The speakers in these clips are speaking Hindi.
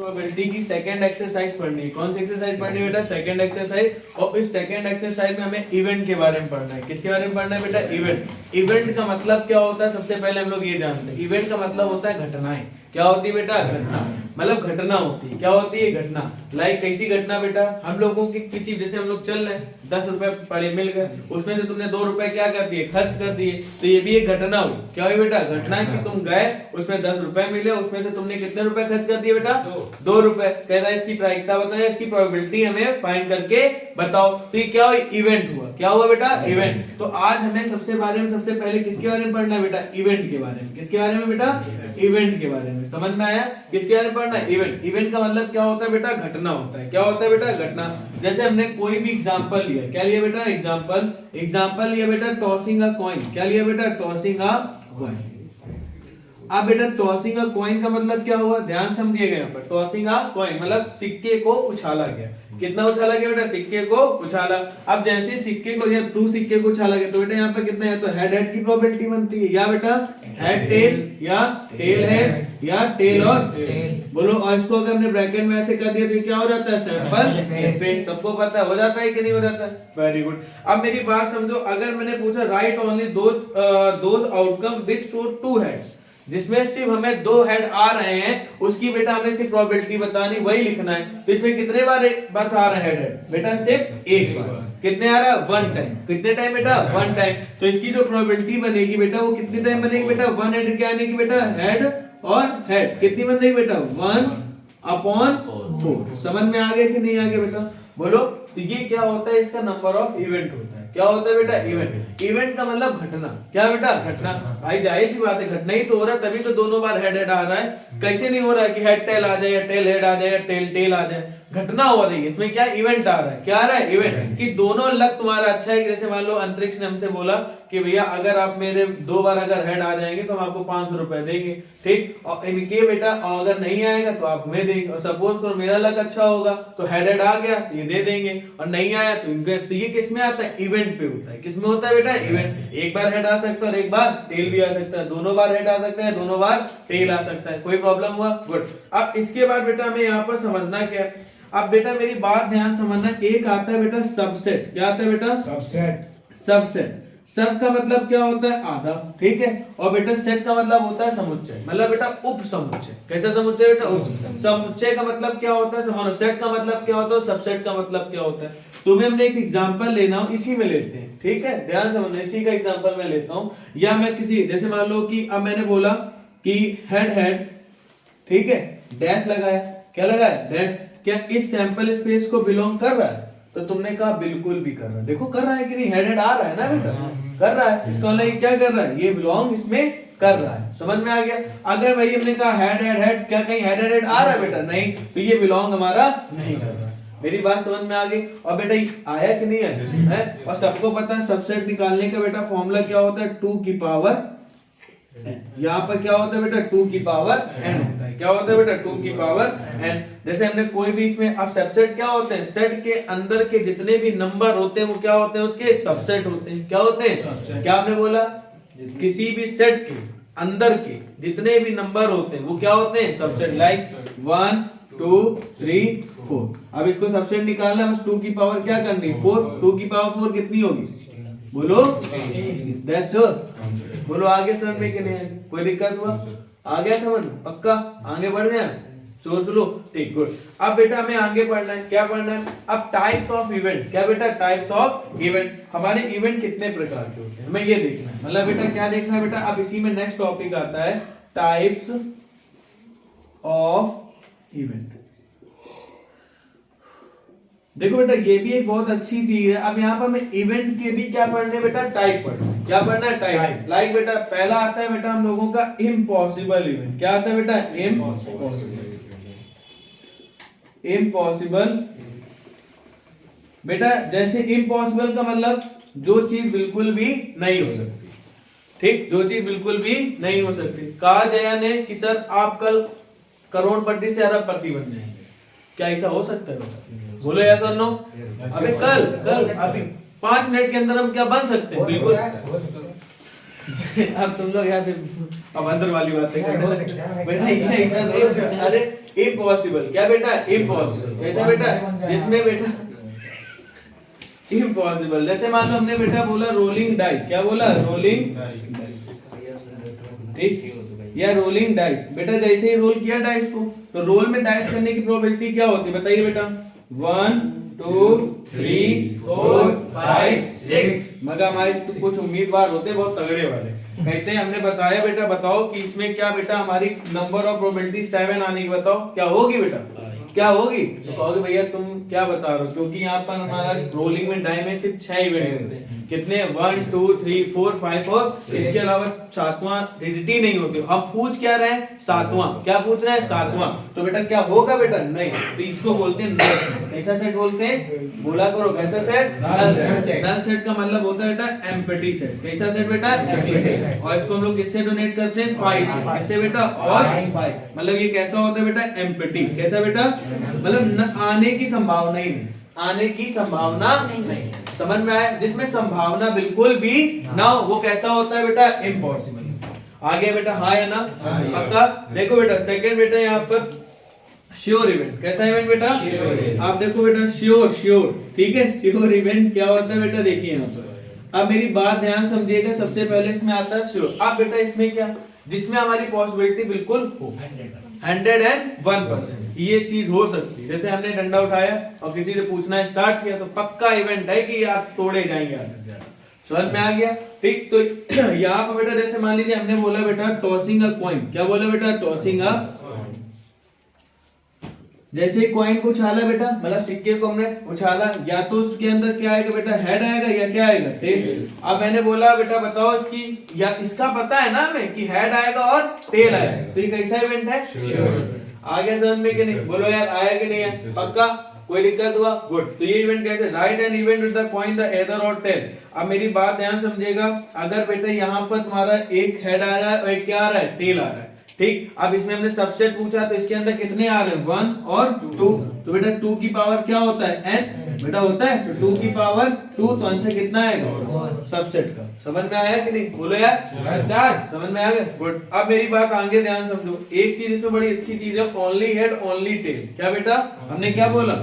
प्रोबेबिलिटी की सेकंड एक्सरसाइज पढ़नी है। कौन सी एक्सरसाइज पढ़नी है बेटा? Second exercise. और इस सेकंड एक्सरसाइज में हमें इवेंट के बारे में पढ़ना है। किसके बारे में पढ़ना है बेटा? इवेंट। इवेंट का मतलब क्या होता है? सबसे पहले हम लोग ये जानते हैं, इवेंट का मतलब होता है घटनाएं। क्या होती है बेटा? घटना। मतलब घटना होती है। क्या होती है? घटना। लाइक कैसी घटना बेटा? हम लोगों की किसी, जैसे हम लोग चल रहे हैं, 10 रुपए पड़े मिल गए, उसमें से तुमने 2 रुपए क्या कर दिए? खर्च कर दिए, तो ये भी एक घटना हुई। क्या हुई बेटा? घटना कि तुम गए, उसमें 10 रुपए मिले, उसमें से तुमने कितने रुपए खर्च कर दिए बेटा? 2 रुपए। कह रहा है इसकी प्रायिकता बताओ, इसकी प्रोबेबिलिटी हमें फाइंड करके बताओ। तो ये क्या हुआ? इवेंट हुआ। क्या हुआ बेटा? इवेंट। तो आज हमें सबसे पहले किसके बारे में पढ़ना है बेटा? इवेंट के बारे में। किसके बारे में बेटा? इवेंट के बारे में। समझ में आया? किसके बारे में पढ़ना है? इवेंट। इवेंट का मतलब क्या होता है बेटा? घटना होता है। क्या होता है बेटा? घटना। जैसे हमने कोई भी एग्जांपल लिया, क्या लिया बेटा? एग्जांपल लिया बेटा, टॉसिंग अ कॉइन। क्या लिया बेटा? Tossing a coin. अब बेटा टॉसिंग अ कॉइन का मतलब क्या हुआ? ध्यान समझिएगा यहाँ पर। टॉसिंग अ कॉइन मतलब सिक्के को उछाला गया। कितना उछाला गया बेटा? सिक्के को उछाला। अब जैसे सिक्के को या 2 सिक्के को उछाला गया, तो बेटा यहाँ पे कितना है? तो हेड हेड की प्रोबेबिलिटी बनती है, या बेटा हेड टेल, या टेल हेड, या टेल और टेल। बोलो। और इसको अगर हमने ब्रैकेट में ऐसे कर दिया तो क्या हो जाता है? Sample space. सबको पता है हो जाता है कि नहीं हो जाता? Very good. अब मेरी बात समझो, अगर मैंने पूछा right only those outcome which show 2 heads, जिसमें सिर्फ हमें 2 हेड आ रहे हैं, उसकी बेटा हमें सिर्फ प्रोबेबिलिटी बतानी, वही लिखना है। तो इसमें कितने बार बस आ रहा है हेड? बेटा सिर्फ एक बार। कितने आ रहा है? 1 टाइम। कितने टाइम बेटा? 1 टाइम। तो इसकी जो प्रोबेबिलिटी बनेगी बेटा, वो कितने टाइम बनेगी बेटा? 1 हेड क्या आने की बेटा? हेड और हेड कितनी बन रही बेटा? 1/4। समझ में आ गया कि नहीं आ गया बेटा? बोलो। तो ये क्या होता है? इसका नंबर ऑफ इवेंट होता है। क्या होता है बेटा? इवेंट। इवेंट का मतलब घटना। क्या बेटा? घटना। भाई जाहिर सी बात है, घटना ही तो हो रहा है, तभी तो दोनों बार हेड हेड आ रहा है। कैसे नहीं हो रहा है कि हेड टेल आ जाए, या टेल हेड आ जाए, या टेल टेल आ जाए? घटना हो रही है, इसमें क्या इवेंट आ रहा है? क्या आ रहा है? इवेंट। कि दोनों लक तुम्हारा अच्छा है। जैसे मान लो अंतरिक्ष ने हमसे बोला कि भैया अगर आप मेरे 2 बार अगर हेड आ जाएंगे तो हम आपको 500 रुपए देंगे, ठीक। और इनके बेटा अगर नहीं आएगा तो आप हमें देंगे। और सपोज करो मेरा लक अच्छा होगा तो हेड हेड आ गया तो ये दे देंगे, और नहीं आया तो इनके। तो ये किस में आता है? इवेंट पे होता है। किस में होता है बेटा? इवेंट। एक बार हेड आ सकता है और एक बार टेल भी आ सकता है, दोनों बार हेड आ सकता है, दोनों बार टेल आ सकता है। कोई प्रॉब्लम हुआ? गुड। अब इसके बाद बेटा हमें यहाँ पर समझना क्या है? अब बेटा मेरी बात ध्यान समझना, एक आता है बेटा सबसेट। क्या आता है बेटा? सबसेट। सब का मतलब क्या होता है? आधा, ठीक है। और बेटा सेट का मतलब होता है समुच्चय, मतलब बेटा उप समुच्चय। कैसा समुच्चय बेटा? उप समुच्चय का मतलब क्या होता है? समान। सेट का मतलब क्या होता है? सबसेट का मतलब क्या होता है? तुम्हें हमने एक एग्जांपल लेना हो, इसी में लेते हैं, ठीक है। ध्यान समझना, इसी का एग्जांपल मैं लेता हूं। या मैं किसी, जैसे मान लो कि अब मैंने बोला कि हेड हेड, ठीक है, डैश लगाया। क्या लगाया? डैश। क्या इस सैंपल स्पेस को बिलोंग कर रहा है? तो तुमने कहा बिल्कुल भी कर रहा है। देखो कर रहा है कि नहीं? हेड हेड आ रहा है ना बेटा? कर रहा है। इसका मतलब क्या कर रहा है? ये बिलोंग इसमें कर रहा है। समझ में आ गया? अगर भाई हमने कहा हेड हेड हेड, क्या कहीं हेड हेड आ रहा है बेटा? नहीं। तो ये बिलोंग हमारा नहीं कर रहा है। मेरी बात समझ में आ गई? और बेटा आया कि नहीं आया है? और सबको पता है सबसेट निकालने का बेटा फॉर्मूला क्या होता है? 2 की पावर n। यहाँ पर क्या होता है बेटा? 2 की पावर n होता है। क्या होता है बेटा? 2 की पावर n। जैसे हमने कोई भी इसमें, अब सबसेट क्या होते हैं? सेट के अंदर के जितने भी नंबर होते हैं वो क्या होते हैं? उसके सबसेट होते हैं। क्या होते हैं? क्या आपने बोला? किसी भी सेट के अंदर के जितने भी नंबर होते हैं वो क्या होते हैं? सबसेट। लाइक 1 2 3 4। अब इसको सबसेट निकालना, बस 2 की पावर क्या करनी? 4। 2 की पावर 4 कितनी होगी? बोलो। That's all. बोलो आगे समझ में कि नहीं? कोई दिक्कत हुआ? आ गया समझ? पक्का? आगे बढ़ जाए? सोच लो, ठीक, गुड। अब बेटा हमें आगे पढ़ना है। क्या पढ़ना है? अब टाइप्स ऑफ इवेंट। क्या बेटा? Types of event. हमारे इवेंट कितने प्रकार के होते हैं हमें ये देखना है। मतलब बेटा क्या देखना है बेटा? अब इसी में नेक्स्ट टॉपिक आता है टाइप्स ऑफ इवेंट। देखो बेटा ये भी एक बहुत अच्छी चीज है। अब यहाँ पर हमें इवेंट के भी क्या पढ़ने बेटा? टाइप पढ़ना है। क्या पढ़ना है? टाइप। लाइक बेटा पहला आता है बेटा हम लोगों का इम्पॉसिबल इवेंट। क्या आता है बेटा? इम्पॉसिबल। बेटा जैसे इम्पॉसिबल का मतलब जो चीज बिल्कुल भी नहीं हो सकती, ठीक, जो चीज बिल्कुल भी नहीं हो सकती। कहा जया ने कि सर आप कल करोड़पति से अरबपति बन जाएंगे, क्या ऐसा हो सकता है बेटा? बोलो यस और नो। अबे कल अभी 5 मिनट के अंदर हम क्या बन सकते हैं? बिल्कुल। अब तुम लोग यहाँ पे अब अंदर वाली बातें बेटा ये अरे इम्पॉसिबल क्या बेटा इम्पॉसिबल कैसा बेटा जिसमें बेटा इम्पॉसिबल जैसे मान लो हमने बेटा बोला रोलिंग डाइस क्या बोला रोलिंग ठीक या रोलिंग डाइस बेटा जैसे ही रोल किया डाइस को तो रोल में डाइस करने की प्रोबेबिलिटी क्या होती है बताइए बेटा 1 2 3 4 5 6 मगर हमारे तो कुछ उम्मीदवार होते बहुत तगड़े वाले कहते हैं हमने बताया बेटा बताओ कि इसमें क्या बेटा हमारी नंबर ऑफ प्रोबेबिलिटी 7 आने की बताओ क्या होगी बेटा क्या होगी तो कहोगे भैया तुम क्या बता रहे हो क्योंकि यहाँ पर हमारा रोलिंग में डाई में सिर्फ 6 इवेंट होते हैं कितने 1 2 3 4 5 और इसके अलावा सातवां डिजिट ही नहीं होते हम पूछ क्या रहे हैं सातवां क्या पूछ रहे हैं सातवां तो बेटा क्या होगा बेटा नहीं तो इसको बोलते हैं नल कैसा सेट बोलते हैं बोला करो कैसा सेट नल सेट का मतलब होता है बेटा एम्प्टी सेट कैसा सेट बेटा एम्प्टी सेट और इसको हम लोग किससे डोनेट करते हैं पाई से किससे बेटा और पाई मतलब ये कैसा होता है बेटा एम्प्टी कैसा बेटा मतलब आने की संभावना ही नहीं आने की संभावना नहीं समझ में आया जिसमें संभावना बिल्कुल भी ना हो वो कैसा होता है बेटा इम्पॉसिबल आगे बेटा हाँ या ना पक्का देखो बेटा सेकंड बेटा यहाँ पर श्योर इवेंट कैसा इवेंट बेटा आप देखो बेटा श्योर ठीक है श्योर इवेंट क्या होता है बेटा देखिए यहाँ पर अब मेरी बात ध्यान समझिएगा सबसे पहले इसमें आता है श्योर अब बेटा इसमें क्या जिसमें हमारी पॉसिबिलिटी बिल्कुल हो 101% ये चीज हो सकती है जैसे हमने डंडा उठाया और किसी से पूछना स्टार्ट किया तो पक्का इवेंट है कि यार तोड़े जाएंगे आगे समझ में आ गया ठीक तो यहाँ पर बेटा जैसे मान लीजिए हमने बोला बेटा टॉसिंग अ कॉइन क्या बोला बेटा टॉसिंग अ जैसे कॉइन को उछाला बेटा मतलब सिक्के को हमने उछाला या तो उसके अंदर क्या आएगा बेटा हेड आएगा या क्या आएगा टेल अब मैंने बोला बेटा बताओ इसकी या इसका पता है ना हमें कि हेड आएगा और टेल आएगा तो ये कैसा इवेंट है आगे समझ में कि नहीं बोलो यार आया कि नहीं है पक्का कोई दिक्कत हुआ गुड तो ये इवेंट कैसे right an event with the coin the either और टेल अब मेरी बात ध्यान समझिएगा अगर बेटा यहाँ पर तुम्हारा एक हेड आ रहा है और एक क्या आ रहा है टेल आ रहा है ठीक अब इसमें हमने सबसेट पूछा तो इसके अंदर कितने आ रहे हैं 1 और 2 तो बेटा 2 की पावर क्या होता है n बेटा होता है तो 2 की पावर 2 तो आंसर कितना आएगा सबसेट का समझ में आया कि नहीं बोलो यार समझ में आ गया गुड अब मेरी बात आगे ध्यान समझो एक चीज इसमें बड़ी अच्छी चीज है ओनली हेड ओनली टेल क्या बेटा हमने क्या बोला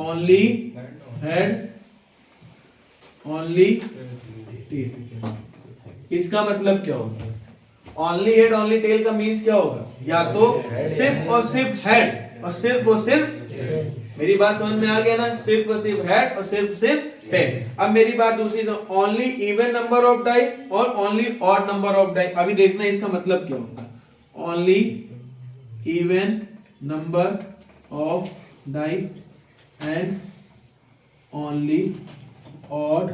ओनली हेड ओनली टेल इसका मतलब क्या होता है ओनली हेड ओनली टेल का मीन्स क्या होगा या तो सिर्फ और सिर्फ हेड और सिर्फ मेरी बात समझ में आ गया ना सिर्फ और सिर्फ हेड और सिर्फ टेल अब मेरी बात दूसरी तो only even number of die और only odd number of die अभी देखना इसका मतलब क्या होगा only even number of die and only odd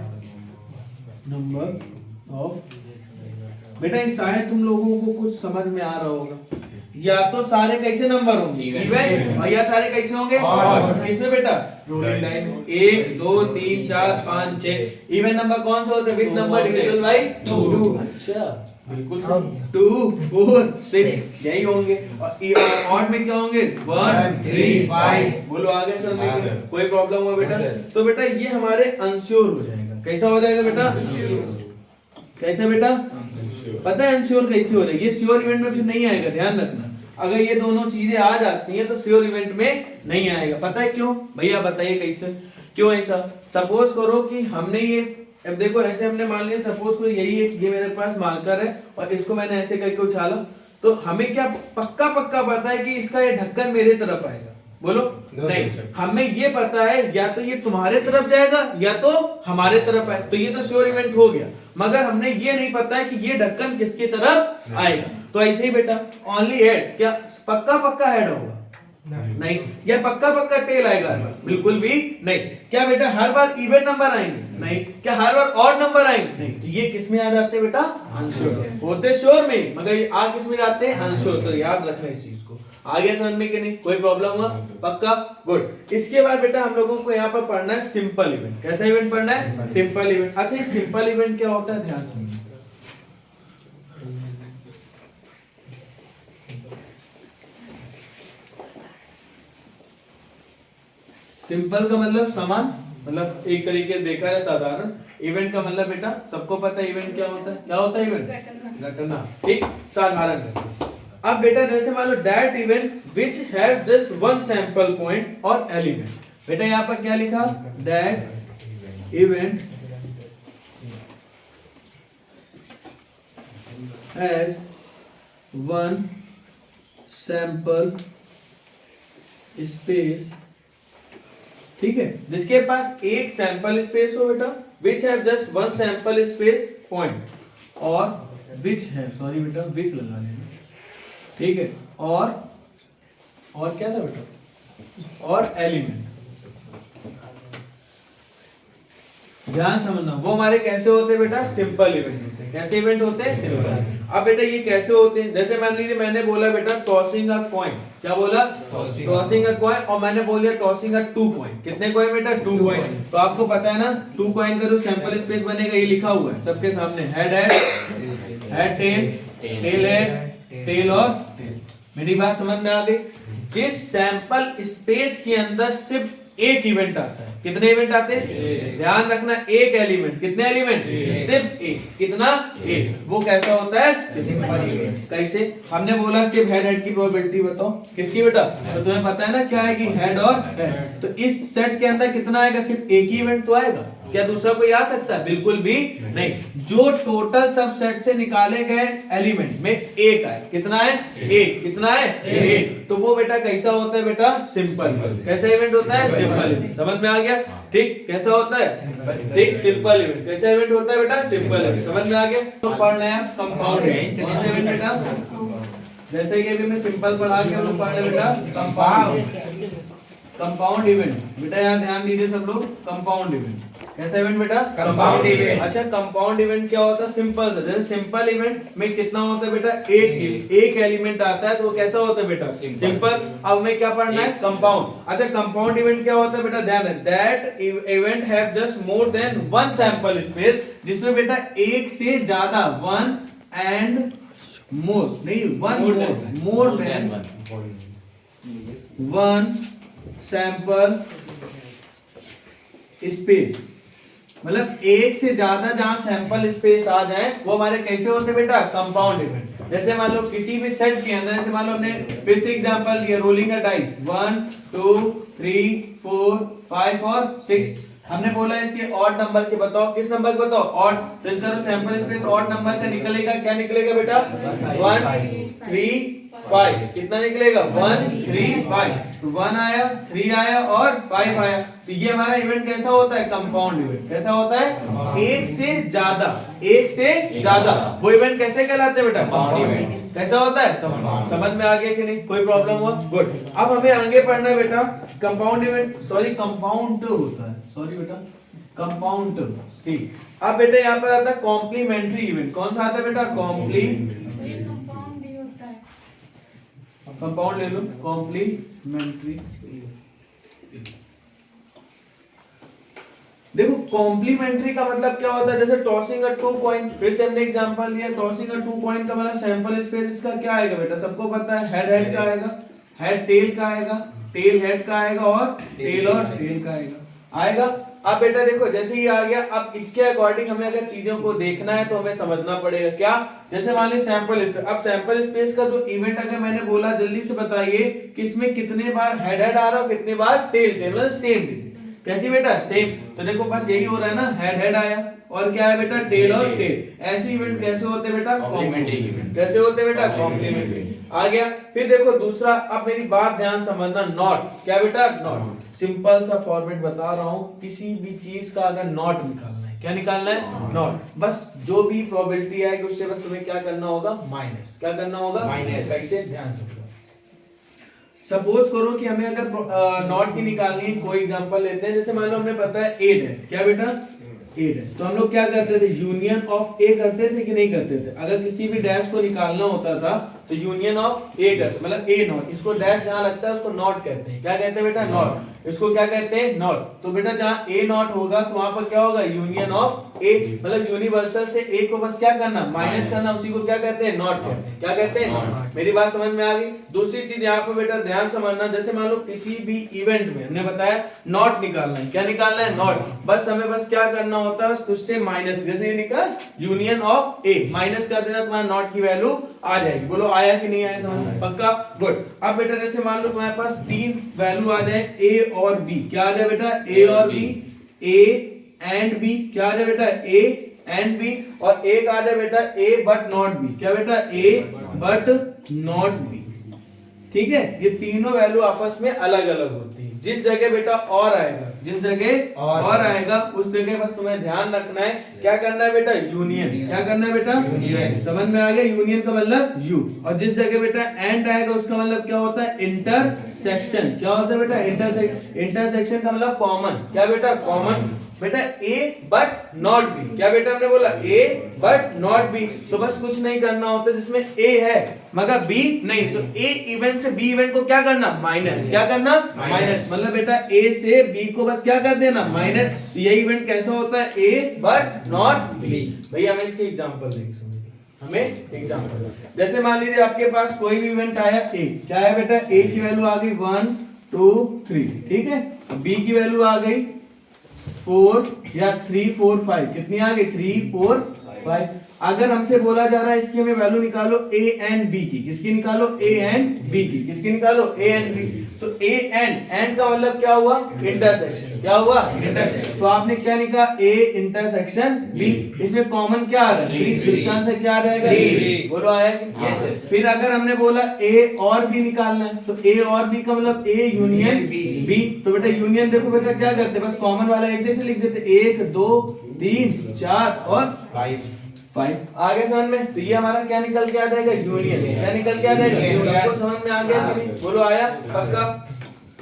number of बेटा इस शायद तुम लोगों को कुछ समझ में आ रहा होगा या तो सारे कैसे नंबर होंगे इवन और या सारे कैसे होंगे ऑड किसमें बेटा रोलिंग लाइन 1 2 3 4 5 6 इवन नंबर कौन से होते हैं विच नंबर डिविजिबल बाय 2 अच्छा बिल्कुल 2 4 6 यही होंगे और ऑड में क्या होंगे 1 3 5 बोलो आगे चलने कोई प्रॉब्लम हो बेटा तो बेटा ये हमारे अनश्योर हो जाएगा कैसा हो जाएगा बेटा कैसे बेटा पता है अनश्योर कैसे हो रहा है ये श्योर इवेंट में फिर नहीं आएगा ध्यान रखना अगर ये दोनों चीजें आ जाती हैं तो श्योर इवेंट में नहीं आएगा पता है क्यों भैया बताइए कैसे क्यों ऐसा सपोज करो कि हमने ये अब देखो ऐसे हमने मान लिया सपोज करो यही एक ये मेरे पास मार्कर है और इसको मैंने ऐसे करके उछाला तो हमें क्या पक्का पता है कि इसका ये ढक्कन मेरे तरफ आएगा बोलो नहीं हमें ये पता है या तो ये तुम्हारे तरफ जाएगा या तो हमारे तरफ है तो ये तो श्योर इवेंट हो गया मगर हमने ये नहीं पता है कि ये ढक्कन किसकी तरफ आएगा तो ऐसे ही बेटा ओनली हेड क्या पक्का हेड होगा नहीं या पक्का टेल आएगा हर बार बिल्कुल भी नहीं क्या बेटा हर बार इवन नंबर आएंगे नहीं क्या हर बार ऑड नंबर आएंगे नहीं तो ये किस में आ जाते हैं बेटा अनश्योर होते श्योर में मगर ये आ किस में जाते हैं अनश्योर तो याद रखना इस चीज को आगे समझ में कि नहीं कोई प्रॉब्लम हुआ पक्का गुड इसके बाद बेटा हम लोगों को यहाँ पर पढ़ना है सिंपल इवेंट कैसा इवेंट पढ़ना है सिंपल इवेंट अच्छा ये सिंपल इवेंट क्या होता है ध्यान समझिए सिंपल का मतलब समान मतलब एक तरीके से देखा है साधारण इवेंट का मतलब बेटा सबको पता है इवेंट क्या होता है इवेंट घटना, ठीक, साधारण घटना। अब बेटा जैसे मान लो that event which have just one sample point और एलिमेंट, बेटा यहाँ पर क्या लिखा, that event has one sample space, ठीक है, जिसके पास एक सैंपल स्पेस हो बेटा, which have just one sample space point और विच है, सॉरी बेटा विच लगा लेना, ठीक है, और क्या था बेटा, और एलिमेंट। ध्यान समझना, वो हमारे कैसे होते हैं बेटा, सिंपल इवेंट होते हैं। कैसे इवेंट होते हैं, सिंपल। अब बेटा ये कैसे होते हैं, जैसे मान लीजिए मैंने बोला बेटा टॉसिंग अ कॉइन, क्या बोला, टॉसिंग अ कॉइन, और मैंने बोल दिया टॉसिंग अ 2 कॉइन। कितने कॉइन बेटा, 2 कॉइन। तो आपको पता है ना 2 कॉइन का जो सैंपल स्पेस बनेगा, ये लिखा हुआ है सबके सामने, head head tail, tail head, tail और टेल। मेरी बात समझ में आ गई। जिस सैंपल स्पेस के अंदर सिर्फ एक इवेंट आता है, कितने इवेंट आते हैं, ध्यान रखना, एक एलिमेंट, कितने एलिमेंट, सिर्फ एक, कितना, एक, वो कैसा होता है, सिंपल इवेंट। कैसे, हमने बोला सिर्फ हेड की प्रोबेबिलिटी बताओ, किसकी बेटा, तो तुम्हें पता है ना क्या है कि हेड और हेड, तो इस सेट के अंदर कितना आएगा, सिर्फ एक ही इवेंट तो आएगा, क्या दूसरा कोई आ सकता है, बिल्कुल भी नहीं। जो टोटल सबसेट से निकाले गए एलिमेंट में एक आए, कितना है, एक, कितना है, एक, तो वो बेटा कैसा होता है बेटा, सिंपल। कैसा इवेंट होता है, सिंपल इवेंट। समझ में आ गया, ठीक, कैसा होता है, ठीक, सिंपल इवेंट। कैसा इवेंट होता है बेटा, सिंपल इवेंट। समझ में आ गया। तो पढ़ रहे हैं कंपाउंड इवेंट बेटा, जैसे कि अभी मैं सिंपल पढ़ा के हम लोग पढ़ रहे बेटा कंपाउंड इवेंट। बेटा यहाँ ध्यान दीजिए सब लोग, कंपाउंड इवेंट कैसा इवेंट बेटा, कंपाउंड इवेंट। अच्छा, कंपाउंड इवेंट क्या होता है, सिंपल। जैसे सिंपल इवेंट में कितना होता है बेटा, एक एलिमेंट आता है, तो वो कैसा होता है बेटा, सिंपल। अब हमें क्या पढ़ना है, कंपाउंड। अच्छा, कंपाउंड इवेंट क्या होता है बेटा, ध्यान है, that event have just more than one sample space, जिसमें बेटा एक से ज्यादा, वन एंड मोर, नहीं one more than one sample space, मतलब एक से ज्यादा जहां सैंपल स्पेस आ जाए वो हमारे कैसे होते बेटा, कंपाउंड इवेंट। जैसे मान लो किसी भी सेट के अंदर, जैसे मान लो हमने फिर से एग्जांपल दिया, रोलिंग अ डाइस 1 2 3 4 5 और 6, हमने बोला इसके ऑड नंबर के बताओ, किस नंबर के बताओ, ऑड। तो इसका जो सैंपल स्पेस ऑड नंबर से निकलेगा, क्या निकलेगा बेटा, 1 3 5, कितना निकलेगा, 1 3 5, तो 1 आया, 3 आया और 5 आया। तो ये हमारा इवेंट कैसा होता है, कंपाउंड इवेंट। कैसा होता है, एक से ज्यादा, एक से ज्यादा, वो इवेंट कैसे कहलाते हैं बेटा, कंपाउंड इवेंट। कैसा होता है, कंपाउंड। समझ में आ गया कि नहीं, कोई प्रॉब्लम हुआ, गुड। अब हमें आगे पढ़ना है बेटा, कंपाउंड इवेंट, सॉरी कंपाउंड होता है, सॉरी बेटा कंपाउंड, ठीक। अब बेटा यहाँ पर आता है कॉम्प्लीमेंट्री इवेंट। कौन सा आता है बेटा, कंपाउंड ले लो, कॉम्प्लीमेंट्री। देखो कॉम्प्लीमेंट्री का मतलब क्या होता है, जैसे टॉसिंग अ 2 कॉइन, फिर से हमने एग्जांपल लिया, टॉसिंग अ 2 कॉइन का मतलब सैंपल स्पेस इसका क्या आएगा बेटा, सबको पता है, हेड हेड का आएगा, हेड टेल का आएगा, टेल हेड का आएगा और टेल का आएगा। अब बेटा देखो जैसे ही आ गया, अब इसके अकॉर्डिंग हमें अगर चीजों को देखना है तो हमें समझना पड़ेगा क्या, जैसे मान लीजिए सैंपल स्पेस। अब सैंपल स्पेस का जो इवेंट अगर मैंने बोला, जल्दी से बताइए कि इसमें कितने बार हेड हेड आ रहा है, कितने बार टेल टेल, मतलब सेम कैसी बेटा, सेम। तो देखो बस यही हो रहा है ना, हेड हेड आया और क्या है बेटा, टेल और टेल। ऐसे इवेंट कैसे होते हैं बेटा, कॉम्प्लीमेंट्री इवेंट। कैसे होते हैं बेटा, कॉम्प्लीमेंट्री। आ गया। फिर देखो दूसरा, अब मेरी बात ध्यान समझना, नॉट। क्या बेटा, नॉट। सिंपल सा फॉर्मेट बता रहा हूं, किसी भी चीज का अगर नॉट निकालना है, क्या निकालना है, नॉट। बस जो भी प्रोबेबिलिटी आएगी उससे बस तुम्हें क्या करना होगा, माइनस। क्या करना होगा, माइनस। कैसे, ध्यान से। सपोज करो कि हमें अगर नॉट की निकालनी है, कोई एग्जांपल लेते हैं, जैसे मान लो हमें पता है ए डैश, क्या बेटा, ए डैश। तो हम लोग क्या करते थे, यूनियन ऑफ ए करते थे कि नहीं करते थे। अगर किसी भी डैश को निकालना होता था तो यूनियन ऑफ ए करते मतलब ए नॉट, इसको डैश जहां लगता है उसको नॉट कहते हैं। क्या कहते हैं बेटा? नॉट। इसको क्या कहते हैं? नॉट। तो बेटा जहां ए नॉट होगा तो वहां पर क्या होगा? यूनियन ऑफ ए, मतलब यूनिवर्सल से ए को बस क्या करना? माइनस करना, उसी को क्या कहते हैं? नॉट कहते हैं। क्या कहते हैं? मेरी बात समझ में आ गई? दूसरी चीज यहाँ पे बेटा ध्यान समझना, जैसे मान लो किसी भी इवेंट में हमने बताया नॉट निकालना है। क्या निकालना है? नॉट। बस हमें बस क्या करना होता है? बस उससे माइनस, जैसे ये निकाल यूनियन ऑफ ए, माइनस कर देना, तुम्हारा नॉट की वैल्यू आ जाएगी। बोलो आया कि नहीं आया समझ में? पक्का? गुड। अब बेटा जैसे मान लो तुम्हारे पास तीन वैल्यू आ जाए ए और बी। क्या आ जाए बेटा? ए और बी, ए एंड बी। क्या आ जाए बेटा? A and B. और एक आ जाए बेटा ए बट नॉट बी। क्या बेटा? ए बट नॉट बी। ठीक है, ये तीनों वैल्यू आपस में अलग अलग होती है। जिस जगह बेटा और आएगा, जिस जगह और आएगा उस जगह बस तुम्हें ध्यान रखना है, क्या करना है बेटा? यूनियन। क्या करना है बेटा? यूनियन। समझ में आ गया? यूनियन का मतलब यू। और जिस जगह बेटा एंड आएगा उसका मतलब क्या होता है? इंटरसेक्शन। क्या होता है बेटा? इंटरसेक्शन का मतलब कॉमन। क्या बेटा? कॉमन। बेटा ए बट नॉट बी। क्या बेटा हमने बोला? ए बट नॉट बी। तो बस कुछ नहीं करना होता, जिसमें ए है मगर बी नहीं, तो ए इवेंट से बी इवेंट को क्या करना? माइनस। क्या करना? माइनस। मतलब बेटा ए से बी को बस क्या कर देना? माइनस। तो ये इवेंट कैसा होता है? ए बट नॉट बी। भैया हमें इसके एग्जांपल देंगे, हमें एग्जांपल। जैसे मान लीजिए आपके पास कोई भी इवेंट आया ए। क्या है बेटा? ए की वैल्यू आ गई 1 2 3। ठीक है, बी की वैल्यू आ गई 4 या 3 4 5। कितनी आ गई? 3 4 5। अगर हमसे बोला जा रहा है इसकी हमें वैल्यू निकालो ए एंड बी की। किसकी निकालो? ए एंड बी की। किसकी निकालो? A and B. तो ए एंड का मतलब क्या हुआ? इंटरसेक्शन। क्या हुआ? इंटरसेक्शन। तो आपने क्या निकाला? A intersection B. इसमें कॉमन क्या आ रहा है? 3। इसका आंसर क्या आ जाएगा? बोलो आया? यस। फिर अगर हमने बोला ए और बी निकालना है, तो ए और बी का मतलब ए यूनियन बी। तो बेटा यूनियन देखो बेटा क्या करते हैं? बस कॉमन वाला एक जैसे लिख देते, 1 2 3 4 और 5। आगे समझ में? तो ये हमारा क्या निकल के आ जाएगा? यूनियन। क्या निकल के आ जाएगा? यूनियन। आपको समझ में आ गया? बोलो आया? पक्का?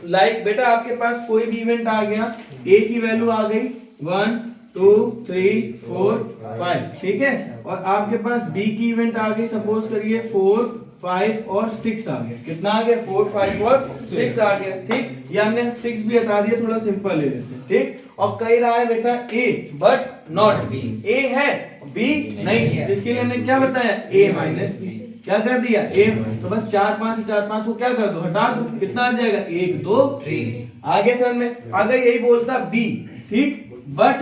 लाइक बेटा आपके पास कोई भी इवेंट आ गया, ए की वैल्यू आ गई 1 2 3 4 5। ठीक है, और आपके पास बी की इवेंट आ गई, सपोज करिए 4 5 और 6 आ गया। कितना आ गया? 4 5 और 6 आ गया। ठीक, ये हमने 6 भी हटा दिया, थोड़ा सिंपल ले लेते हैं। ठीक, और कह रहा है बेटा ए बट नॉट बी। ए है, बी नहीं है, इसके लिए हमने क्या बताया? ए माइनस बी। क्या कर दिया? ए। तो बस 4 5 से 4 5 को क्या कर दो? हटा दो। कितना आ जाएगा? 1 2 3। आगे सर में अगर यही बोलता बी, ठीक, बट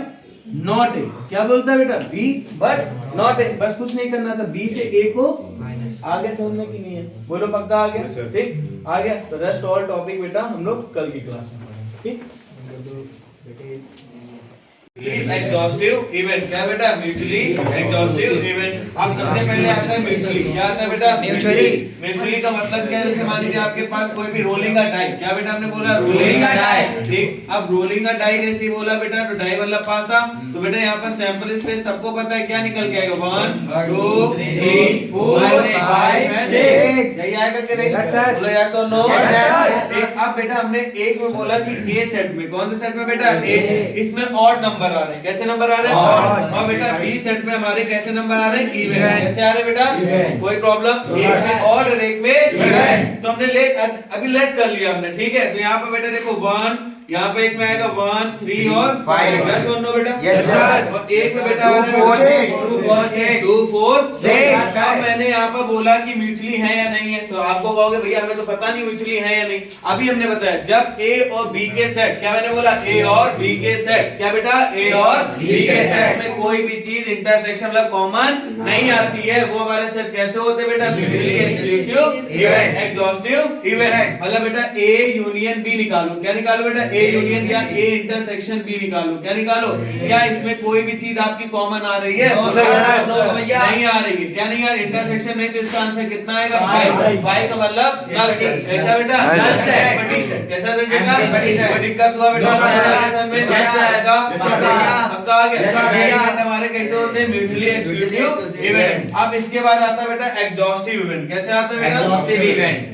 नॉट ए। क्या बोलता है बेटा? B but not A. बस कुछ नहीं करना था, बी से ए को आगे समझने की नहीं है। बोलो पक्का आ गया? ठीक, आ गया। तो रेस्ट ऑल टॉपिक बेटा हम लोग कल की क्लास में पढ़ेंगे। ठीक, एग्जॉस्टिव इवेंट। क्या बेटा? Mutually exhaustive event. अब सबसे पहले आता है म्यूचुअली। क्या आता है बेटा? म्यूचुअली। म्यूचुअली का मतलब क्या है? जैसे मान लीजिए आपके पास कोई भी रोलिंग का डाई। क्या बेटा हमने बोला? रोलिंग का डाई। ठीक, अब रोलिंग का डाई जैसे ही बोला बेटा, तो डाई मतलब पासा। तो बेटा यहाँ पर सैंपल स्पेस सबको पता है, क्या निकल के आएगा? 1 2 3 4 5 6। यही आएगा कि नहीं? बोलो यस और नो। अब बेटा हमने एक में बोला कि ए सेट में, कौन से सेट में बेटा? ए। इसमें ऑड नंबर आ रहे हैं। कैसे नंबर आ रहे हैं? और बेटा बी सेट में हमारे कैसे नंबर आ रहे हैं? इवन। कैसे आ रहे हैं बेटा? कोई प्रॉब्लम? एक में ऑड और एक में इवन। तो हमने अभी लेट कर लिया हमने। ठीक है, तो यहाँ पे बेटा देखो 1, यहाँ पे एक में आएगा 1 3 और 5। यस और नो बेटा? Yes sir. और एक में बेटा 2 4 6। अब मैंने यहाँ पर बोला कि म्यूचुअली है या नहीं है, तो आपको कहोगे भैया हमें तो पता नहीं म्यूचुअली है या नहीं। अभी हमने बताया जब ए और बी के सेट, क्या मैंने बोला? ए और बी के सेट। क्या बेटा? ए और बी के सेट में कोई भी चीज इंटरसेक्शन मतलब कॉमन नहीं आती है, वो हमारे सेट कैसे होते बेटा? Mutually exclusive event, exhaustive event. मतलब बेटा ए यूनियन बी निकालो। क्या निकालो बेटा? ए यूनियन या ए इंटरसेक्शन बी निकालो। क्या निकालो? क्या इसमें कोई भी चीज आपकी कॉमन आ रही है? नहीं आ रही है। क्या नहीं आ रही? इंटरसेक्शन नहीं, तो इसका आंसर कितना आएगा? 5 का मतलब नल सेट। कैसा बेटा? Null set. बड़ी सेट। कैसा सेट बेटा? बड़ी सेट। कोई दिक्कत हुआ बेटा? पक्का आ गया? हमारे कैसे होते हैं? Mutually exclusive event. अब इसके बाद आता है बेटा एग्जॉस्टिव इवेंट। कैसे आता है बेटा? Exhaustive event.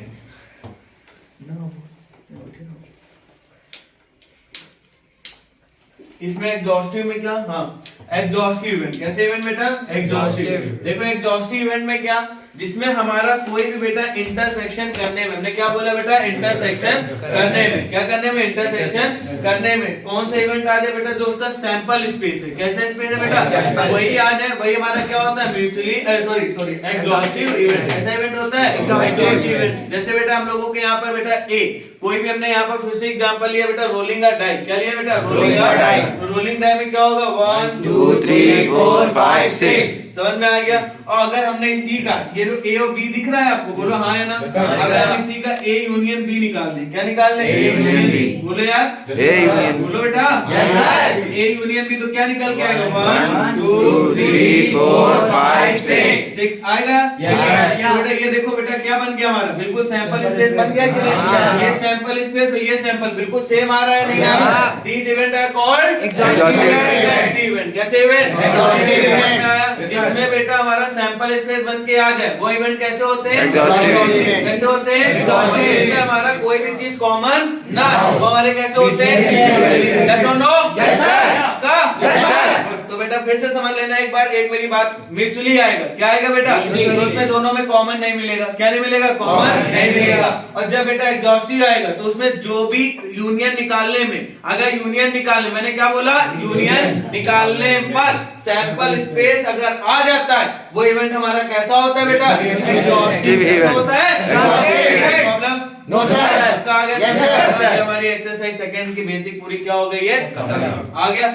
इसमें एग्जॉस्टिव में क्या? हाँ, एग्जॉस्टिव इवेंट। कैसे इवेंट बेटा? एग्जॉस्टिव। देखो एग्जॉस्टिव इवेंट में क्या, जिसमें हमारा कोई भी बेटा इंटरसेक्शन करने में, हमने क्या बोला बेटा, इंटरसेक्शन करने में, क्या करने में, इंटरसेक्शन करने में कौन सा इवेंट आ जाए बेटा, जो उसका सैंपल स्पेस है, कैसा स्पेस है बेटा, वही आ जाए, वही हमारा क्या होता है, म्यूचुअली सॉरी एग्जॉस्टिव इवेंट। ऐसा इवेंट होता है एग्जॉस्टिव इवेंट। जैसे बेटा हम लोगों के यहाँ पर बेटा ए, कोई भी हमने यहाँ पर फिर से एग्जांपल लिया बेटा, रोलिंग अ डाई, क्या लिया बेटा, रोलिंग अ डाई। रोलिंग डाई में क्या होगा, 1 2 3 4 5 6, समझ में आ गया। और अगर हमने इसी का, ये जो ए और बी दिख रहा है आपको, बोलो हाँ है ना, अगर हम इसी का ए यूनियन बी निकाल लें, क्या निकाल लें, ए यूनियन बी, बोलो यार ए यूनियन, बोलो बेटा yes sir, A union B, तो क्या निकल के आएगा, 1 2 3 4 5 6 आएगा, तो बेटा ये देखो बेटा क्या बन गया हमारा, बिल्कुल सैंपल स्पेस बन गया कि नहीं, ये सैंपल स्पेस और ये सैंपल बिल्कुल सेम आ रहा है, नहीं आ रहा, these event are called exhaustive event. कैसे इवेंट, एग्जॉस्टिव इवेंट आया, जिसमें बेटा हमारा सैंपल स्पेस बन के आ जाए, वो इवेंट कैसे होते हैं, कैसे होते हैं, इसमें हमारा कोई भी चीज कॉमन ना हो, वो हमारे कैसे होते हैं, यस और नो, यस सर, का यस सर। तो बेटा फिर से समझ लेना एक बार, एक मेरी बात, म्यूचुअली आएगा, क्या आएगा बेटा, तो उसमें दोनों में कॉमन नहीं मिलेगा, क्या नहीं मिलेगा, कॉमन नहीं मिलेगा। और जब बेटा एग्जॉस्टिव आएगा तो उसमें जो भी यूनियन निकालने में, अगर यूनियन निकालने, मैंने क्या बोला, यूनियन निकालने पर सैंपल स्पेस अगर आ जाता है, वो इवेंट हमारा कैसा होता है बेटा, एग्जॉस्टिव इवेंट होता है। प्रॉब्लम नो सर, आ गया, यस सर। हमारी एक्सरसाइज सेकंड की बेसिक पूरी क्या हो गई है, आ गया।